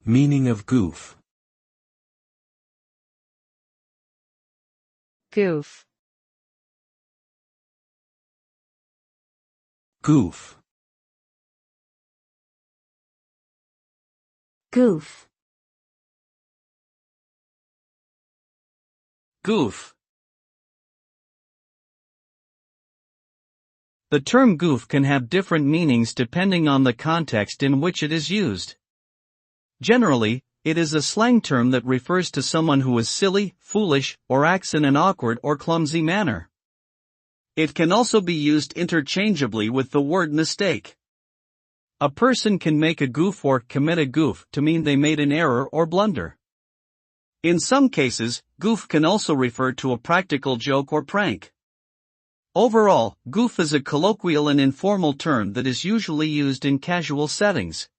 Meaning of goof. Goof. Goof. Goof. Goof. The term goof can have different meanings depending on the context in which it is used. Generally, it is a slang term that refers to someone who is silly, foolish, or acts in an awkward or clumsy manner. It can also be used interchangeably with the word mistake. A person can make a goof or commit a goof to mean they made an error or blunder. In some cases, goof can also refer to a practical joke or prank. Overall, goof is a colloquial and informal term that is usually used in casual settings.